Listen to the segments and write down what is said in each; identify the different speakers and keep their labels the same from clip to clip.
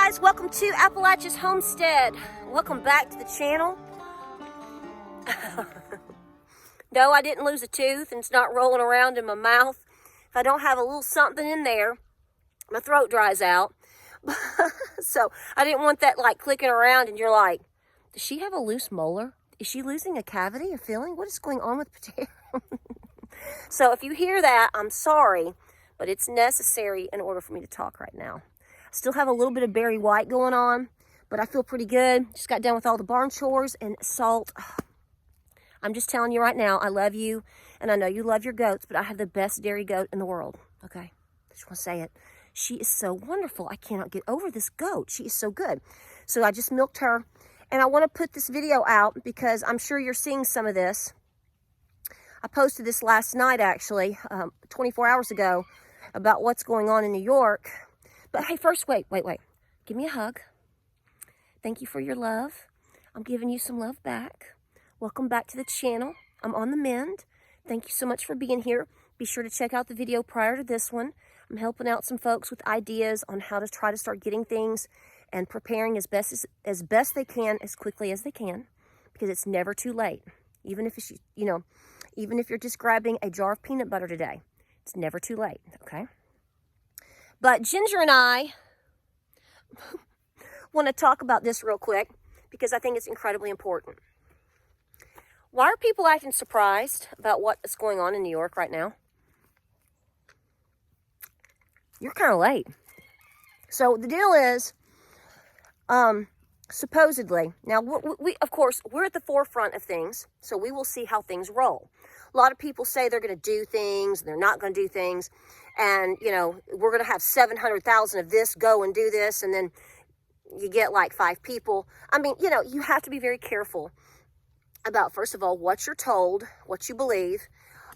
Speaker 1: guys, welcome to Appalachia's Homestead. Welcome back to the channel. No, I didn't lose a tooth and it's not rolling around in my mouth. If I don't have a little something in there, my throat dries out. So I didn't want that like clicking around and you're like, does she have a loose molar? Is she losing a cavity, a filling? What is going on with Patara? So if you hear that, I'm sorry, but it's necessary in order for me to talk right now. I still have a little bit of Barry White going on, but I feel pretty good. Just got done with all the barn chores and salt. I'm just telling you right now, I love you, and I know you love your goats, but I have the best dairy goat in the world, okay? I just want to say it. She is so wonderful. I cannot get over this goat. She is so good. So I just milked her, and I want to put this video out because I'm sure you're seeing some of this. I posted this last night, actually, 24 hours ago, about what's going on in New York. But hey, first, wait. Give me a hug. Thank you for your love. I'm giving you some love back. Welcome back to the channel. I'm on the mend. Thank you so much for being here. Be sure to check out the video prior to this one. I'm helping out some folks with ideas on how to try to start getting things and preparing as best they can, as quickly as they can, because it's never too late. Even if it's, even if you're just grabbing a jar of peanut butter today, it's never too late, okay? But Ginger and I want to talk about this real quick because I think it's incredibly important. Why are people acting surprised about what is going on in New York right now? You're kind of late. So the deal is, supposedly, now we of course, we're at the forefront of things, so we will see how things roll. A lot of people say they're going to do things, and they're not going to do things, and, we're going to have 700,000 of this go and do this, and then you get like 5 people. I mean, you have to be very careful about, first of all, what you're told, what you believe,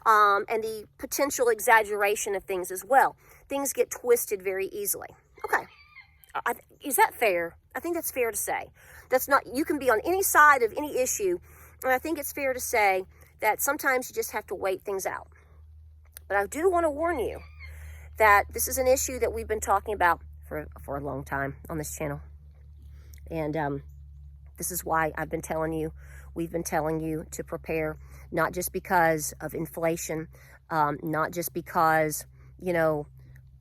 Speaker 1: and the potential exaggeration of things as well. Things get twisted very easily. Okay. Is that fair? I think that's fair to say. That's not, you can be on any side of any issue, and I think it's fair to say that sometimes you just have to wait things out. But I do want to warn you that this is an issue that we've been talking about for a long time on this channel. And this is why we've been telling you to prepare, not just because of inflation, not just because,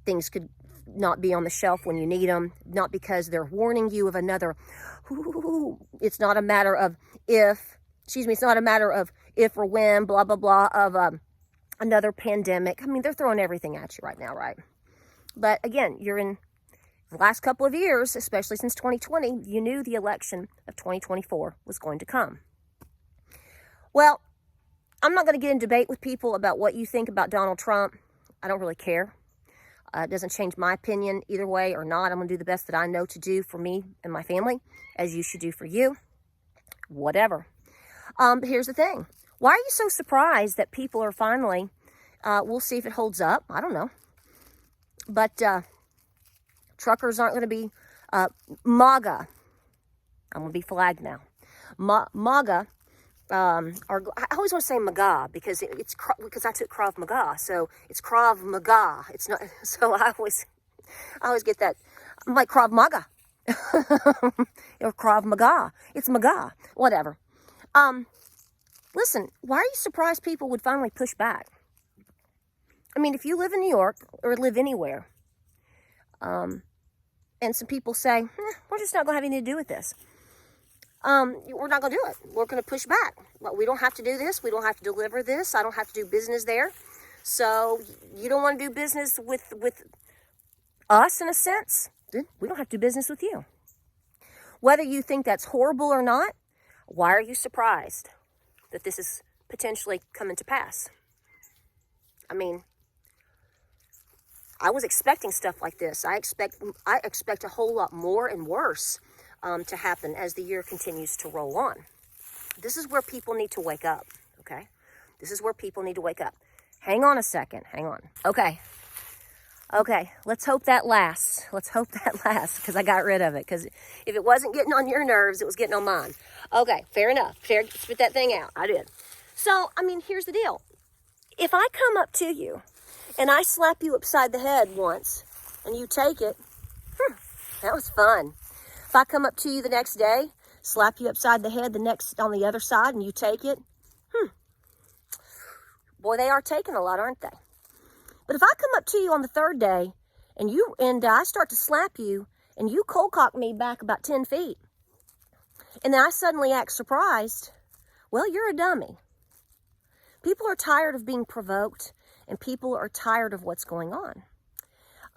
Speaker 1: things could not be on the shelf when you need them, not because they're warning you of another, it's not a matter of it's not a matter of if or when, blah, blah, blah, of another pandemic. I mean, they're throwing everything at you right now, right? But again, you're in the last couple of years, especially since 2020, you knew the election of 2024 was going to come. Well, I'm not going to get in debate with people about what you think about Donald Trump. I don't really care. It doesn't change my opinion either way or not. I'm going to do the best that I know to do for me and my family, as you should do for you. Whatever. But here's the thing. Why are you so surprised that people are finally, we'll see if it holds up. I don't know. But truckers aren't going to be MAGA. I'm going to be flagged now. MAGA. I always want to say MAGA because because I took Krav Maga, so it's Krav Maga. It's not, so I always get that. I'm like Krav Maga, or Krav Maga. It's Maga, whatever. Listen, why are you surprised people would finally push back? I mean, if you live in New York or live anywhere, and some people say, we're just not going to have anything to do with this. We're not going to do it. We're going to push back. Well, we don't have to do this. We don't have to deliver this. I don't have to do business there. So you don't want to do business with us in a sense? We don't have to do business with you. Whether you think that's horrible or not, why are you surprised that this is potentially coming to pass? I mean, I was expecting stuff like this. I expect a whole lot more and worse to happen as the year continues to roll on. This is where people need to wake up, okay? This is where people need to wake up. Hang on a second. Hang on. Okay, let's hope that lasts. Because I got rid of it. Because if it wasn't getting on your nerves, it was getting on mine. Okay, fair enough. Spit that thing out. I did. So, I mean, here's the deal. If I come up to you and I slap you upside the head once and you take it, that was fun. If I come up to you the next day, slap you upside the head on the other side, and you take it, boy, they are taking a lot, aren't they? But if I come up to you on the third day, and I start to slap you, and you cold cock me back about 10 feet, and then I suddenly act surprised, well, you're a dummy. People are tired of being provoked, and people are tired of what's going on.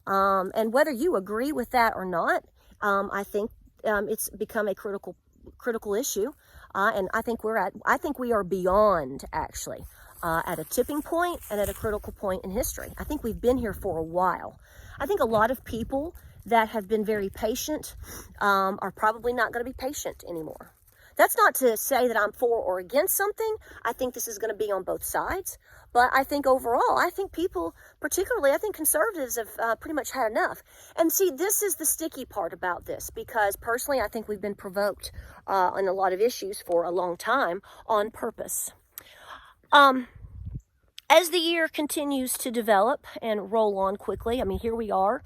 Speaker 1: And whether you agree with that or not, I think it's become a critical issue, and I think we are beyond, actually, at a tipping point and at a critical point in history. I think we've been here for a while. I think a lot of people that have been very patient are probably not going to be patient anymore. That's not to say that I'm for or against something. I think this is going to be on both sides. But I think overall, I think people, particularly, I think conservatives have pretty much had enough. And see, this is the sticky part about this, because personally, I think we've been provoked on a lot of issues for a long time on purpose. As the year continues to develop and roll on quickly, I mean, here we are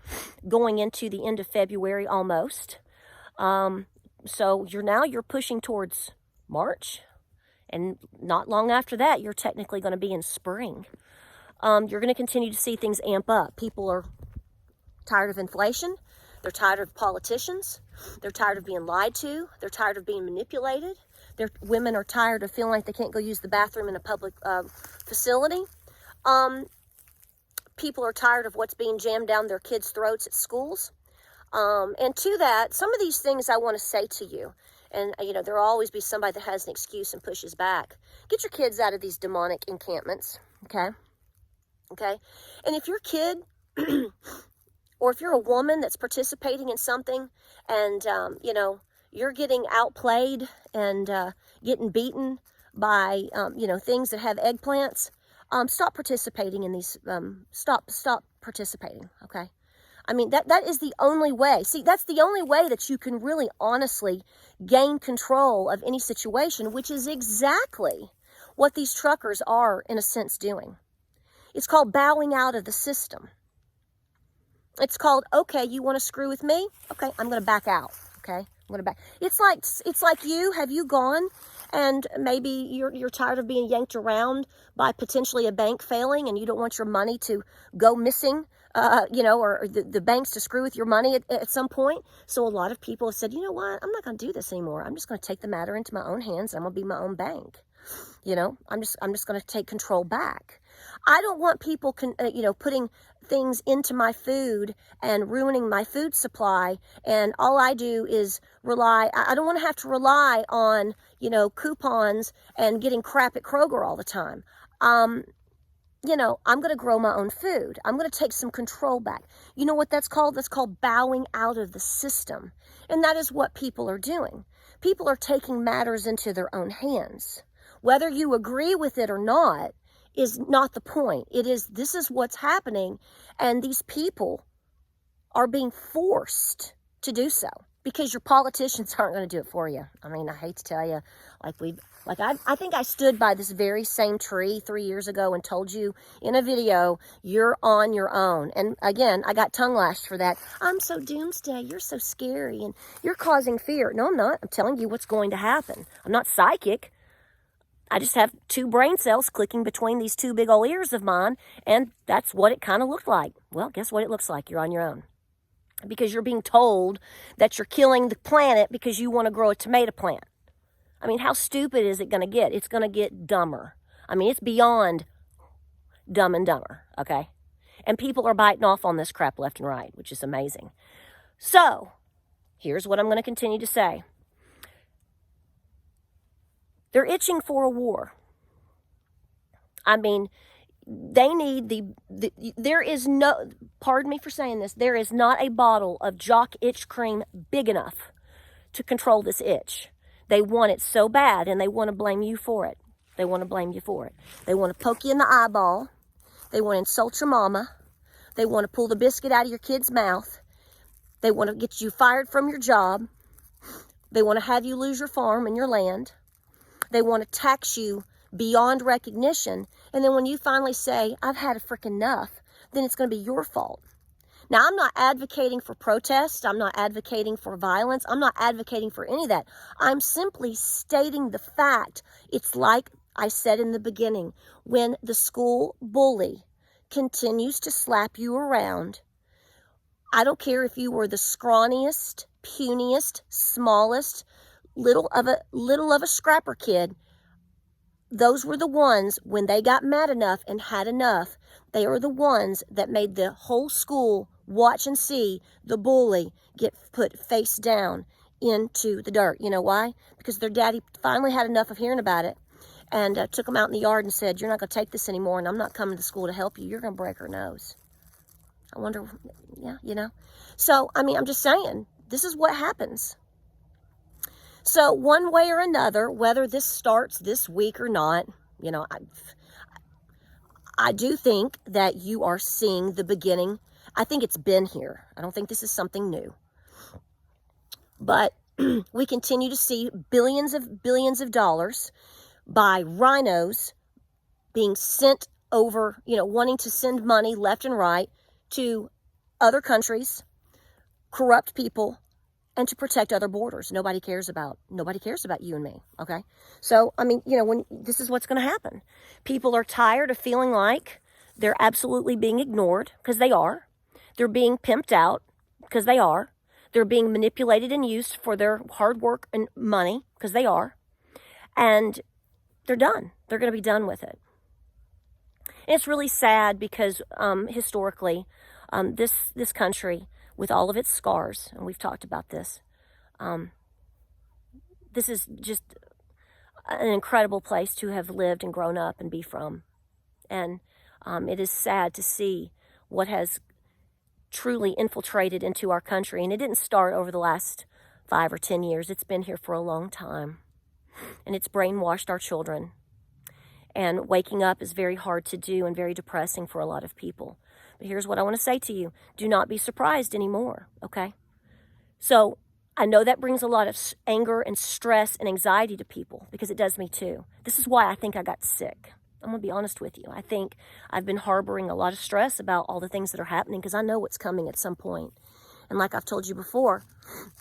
Speaker 1: going into the end of February almost. So you're pushing towards March, and not long after that, you're technically going to be in spring. You're going to continue to see things amp up. People are tired of inflation. They're tired of politicians. They're tired of being lied to. They're tired of being manipulated. Women are tired of feeling like they can't go use the bathroom in a public facility. People are tired of what's being jammed down their kids' throats at schools. And to that, some of these things I want to say to you, and there will always be somebody that has an excuse and pushes back. Get your kids out of these demonic encampments, okay? And if your kid, or if you're a woman that's participating in something, and you're getting outplayed and getting beaten by things that have eggplants, stop participating in these. Stop participating, okay? I mean, that is the only way. See, that's the only way that you can really honestly gain control of any situation, which is exactly what these truckers are, in a sense, doing. It's called bowing out of the system. It's called, okay, you want to screw with me? Okay, I'm going to back out, okay? I'm going to back. It's like have you gone and maybe you're tired of being yanked around by potentially a bank failing, and you don't want your money to go missing, or the banks to screw with your money at some point. So a lot of people have said, you know what, I'm not going to do this anymore. I'm just going to take the matter into my own hands. I'm going to be my own bank. I'm just going to take control back. I don't want people, putting things into my food and ruining my food supply. And all I do is rely. I don't want to have to rely on, coupons and getting crap at Kroger all the time. I'm going to grow my own food. I'm going to take some control back. You know what that's called? That's called bowing out of the system. And that is what people are doing. People are taking matters into their own hands. Whether you agree with it or not is not the point. This is what's happening, and these people are being forced to do so because your politicians aren't going to do it for you. I mean, I hate to tell you, I think I stood by this very same tree 3 years ago and told you in a video, you're on your own. And again, I got tongue lashed for that. I'm so doomsday. You're so scary and you're causing fear. No, I'm not. I'm telling you what's going to happen. I'm not psychic. I just have two brain cells clicking between these two big old ears of mine, and that's what it kind of looked like. Well, guess what it looks like? You're on your own. Because you're being told that you're killing the planet because you want to grow a tomato plant. I mean, how stupid is it going to get? It's going to get dumber. I mean, it's beyond dumb and dumber, okay? And people are biting off on this crap left and right, which is amazing. So, here's what I'm going to continue to say. They're itching for a war. I mean, they need there is no, pardon me for saying this, there is not a bottle of Jock Itch Cream big enough to control this itch. They want it so bad, and they want to blame you for it. They want to blame you for it. They want to poke you in the eyeball. They want to insult your mama. They want to pull the biscuit out of your kid's mouth. They want to get you fired from your job. They want to have you lose your farm and your land. They want to tax you beyond recognition. And then when you finally say, I've had a freaking enough, then it's going to be your fault. Now, I'm not advocating for protest. I'm not advocating for violence. I'm not advocating for any of that. I'm simply stating the fact. It's like I said in the beginning, when the school bully continues to slap you around, I don't care if you were the scrawniest, puniest, smallest, little of a scrapper kid. Those were the ones, when they got mad enough and had enough, they were the ones that made the whole school watch and see the bully get put face down into the dirt. You know why? Because their daddy finally had enough of hearing about it and took them out in the yard and said, you're not going to take this anymore, and I'm not coming to school to help you. You're going to break her nose. I wonder, yeah, you know. So, I mean, I'm just saying, this is what happens. So one way or another, whether this starts this week or not, you know, I do think that you are seeing the beginning. I think it's been here. I don't think this is something new. But we continue to see billions of dollars by rhinos being sent over, you know, wanting to send money left and right to other countries, corrupt people, and to protect other borders. Nobody cares about you and me, okay? So, I mean, you know, this is what's going to happen. People are tired of feeling like they're absolutely being ignored, because they are. They're being pimped out, because they are. They're being manipulated and used for their hard work and money, because they are. And they're done. They're going to be done with it. And it's really sad because historically, this country, with all of its scars, and we've talked about this, this is just an incredible place to have lived and grown up and be from. And it is sad to see what has truly infiltrated into our country. And it didn't start over the last 5 or 10 years. It's been here for a long time. And it's brainwashed our children. And waking up is very hard to do and very depressing for a lot of people. But here's what I want to say to you. Do not be surprised anymore, okay? So I know that brings a lot of anger and stress and anxiety to people, because it does me too. This is why I think I got sick. I'm going to be honest with you. I think I've been harboring a lot of stress about all the things that are happening, because I know what's coming at some point. And like I've told you before,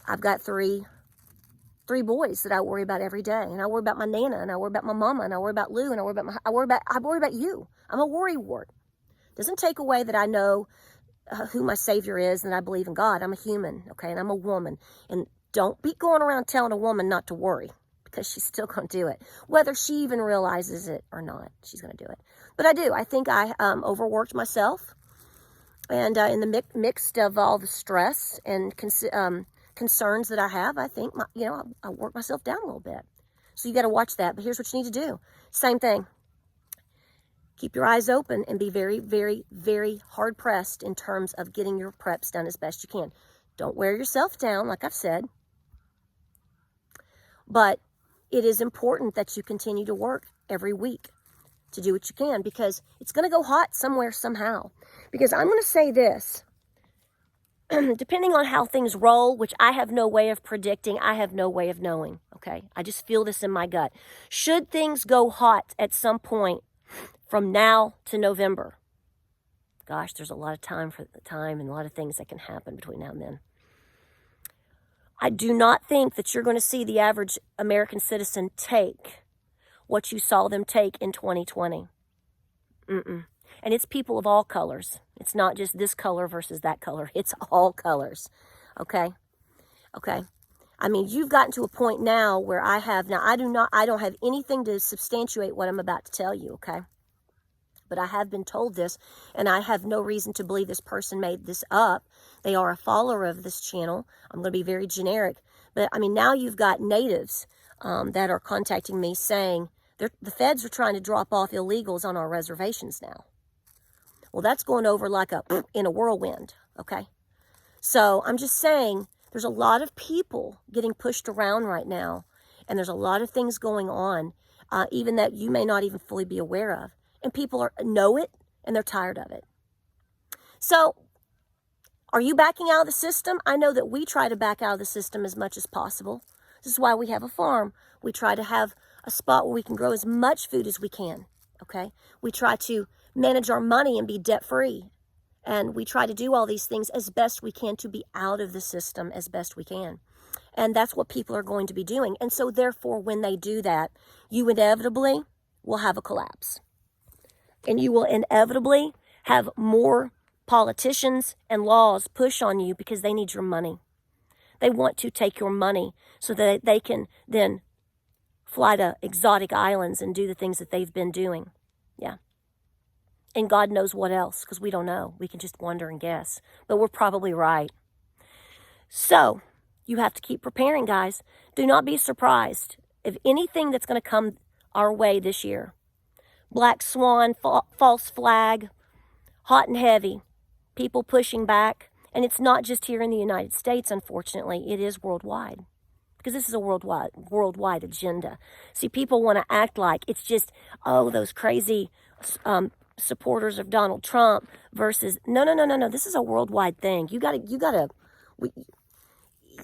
Speaker 1: I've got three boys that I worry about every day. And I worry about my Nana, and I worry about my mama, and I worry about Lou, and I worry about you. I'm a worry wart. Doesn't take away that I know who my Savior is and that I believe in God. I'm a human, okay, and I'm a woman. And don't be going around telling a woman not to worry, because she's still going to do it. Whether she even realizes it or not, she's going to do it. But I do. I think I overworked myself. And in the mixed of all the stress and concerns that I have, I think, I worked myself down a little bit. So you got to watch that. But here's what you need to do. Same thing. Keep your eyes open and be very, very, very hard pressed in terms of getting your preps done as best you can. Don't wear yourself down, like I've said. But it is important that you continue to work every week to do what you can, because it's going to go hot somewhere, somehow. Because I'm going to say this, depending on how things roll, which I have no way of predicting, I have no way of knowing, okay? I just feel this in my gut. Should things go hot at some point, from now to November, gosh, there's a lot of time and a lot of things that can happen between now and then. I do not think that you're going to see the average American citizen take what you saw them take in 2020. And it's people of all colors. It's not just this color versus that color. It's all colors. Okay? Okay. I mean, you've gotten to a point now where I don't have anything to substantiate what I'm about to tell you, okay? But I have been told this, and I have no reason to believe this person made this up. They are a follower of this channel. I'm going to be very generic. But, I mean, now you've got natives that are contacting me saying the feds are trying to drop off illegals on our reservations now. Well, that's going over like in a whirlwind, okay? So I'm just saying there's a lot of people getting pushed around right now, and there's a lot of things going on, even that you may not even fully be aware of. And people know it, and they're tired of it. So, are you backing out of the system? I know that we try to back out of the system as much as possible. This is why we have a farm. We try to have a spot where we can grow as much food as we can, okay? We try to manage our money and be debt-free And we try to do all these things as best we can to be out of the system as best we can. And that's what people are going to be doing. And so therefore, when they do that, you inevitably will have a collapse. And you will inevitably have more politicians and laws push on you because they need your money. They want to take your money so that they can then fly to exotic islands and do the things that they've been doing. Yeah. And God knows what else, because we don't know. We can just wonder and guess. But we're probably right. So, you have to keep preparing, guys. Do not be surprised if anything that's going to come our way this year. Black swan, false flag, hot and heavy. People pushing back. And it's not just here in the United States, unfortunately. It is worldwide. Because this is a worldwide agenda. See, people want to act like it's just, oh, those crazy supporters of Donald Trump versus, no. This is a worldwide thing.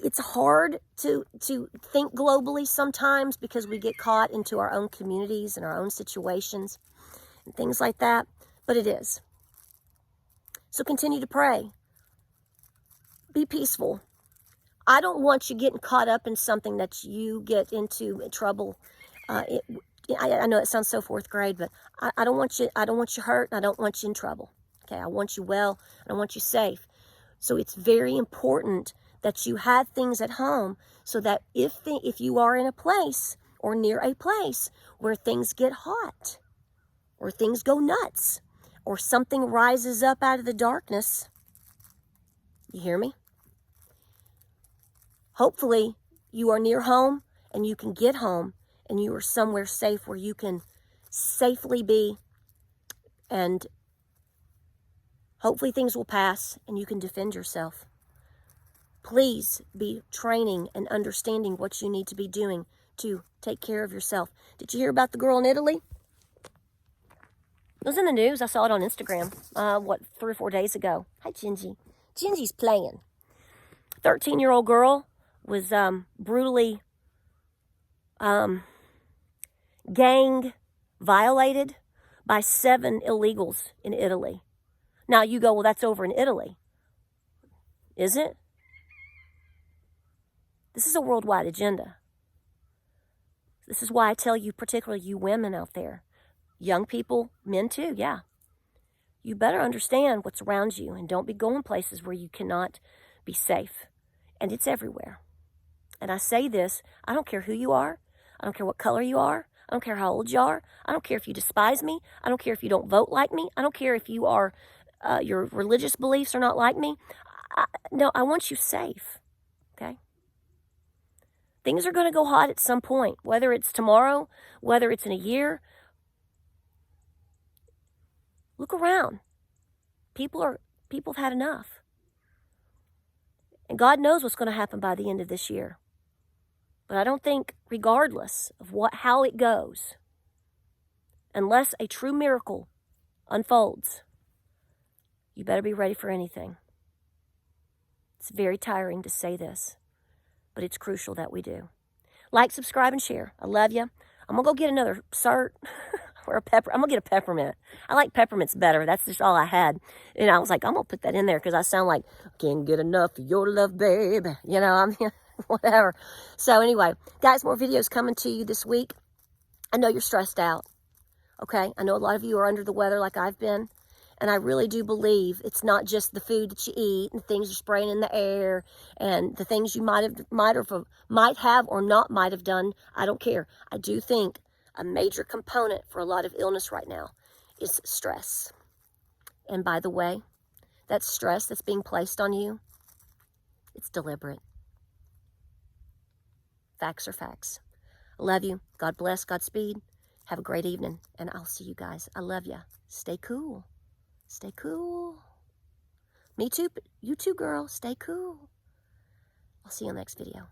Speaker 1: It's hard to think globally sometimes because we get caught into our own communities and our own situations and things like that. But it is. So continue to pray. Be peaceful. I don't want you getting caught up in something that you get into trouble. I know it sounds so fourth grade, but I don't want you hurt, and I don't want you in trouble. Okay, I want you well, and I want you safe. So it's very important that you have things at home so that if you are in a place or near a place where things get hot, or things go nuts, or something rises up out of the darkness, you hear me? Hopefully, you are near home and you can get home and you are somewhere safe where you can safely be, and hopefully things will pass and you can defend yourself. Please be training and understanding what you need to be doing to take care of yourself. Did you hear about the girl in Italy? It was in the news. I saw it on Instagram, 3 or 4 days ago. Hi, Gingy. Gingy's playing. 13-year-old girl was brutally gang violated by 7 illegals in Italy. Now you go, well, that's over in Italy. Is it? This is a worldwide agenda. This is why I tell you, particularly you women out there, young people, men too, yeah. You better understand what's around you and don't be going places where you cannot be safe. And it's everywhere. And I say this, I don't care who you are. I don't care what color you are. I don't care how old you are. I don't care if you despise me. I don't care if you don't vote like me. I don't care if you are, your religious beliefs are not like me. No, I want you safe, okay? Things are going to go hot at some point, whether it's tomorrow, whether it's in a year. Look around. People have had enough. And God knows what's going to happen by the end of this year. But I don't think, regardless of how it goes, unless a true miracle unfolds, you better be ready for anything. It's very tiring to say this, but it's crucial that we do. Like, subscribe, and share. I love you. I'm going to go get another cert or a pepper. I'm going to get a peppermint. I like peppermints better. That's just all I had. And I was like, I'm going to put that in there because I sound like, can't get enough of your love, babe. You know, I mean, whatever. So anyway, guys, more videos coming to you this week. I know you're stressed out. Okay? I know a lot of you are under the weather like I've been. And I really do believe it's not just the food that you eat and things you're spraying in the air and the things you might have or not might have done. I don't care. I do think a major component for a lot of illness right now is stress. And by the way, that stress that's being placed on you, it's deliberate. Facts are facts. I love you. God bless. Godspeed. Have a great evening. And I'll see you guys. I love you. Stay cool. Stay cool. Me too. You too, girl. Stay cool. I'll see you in the next video.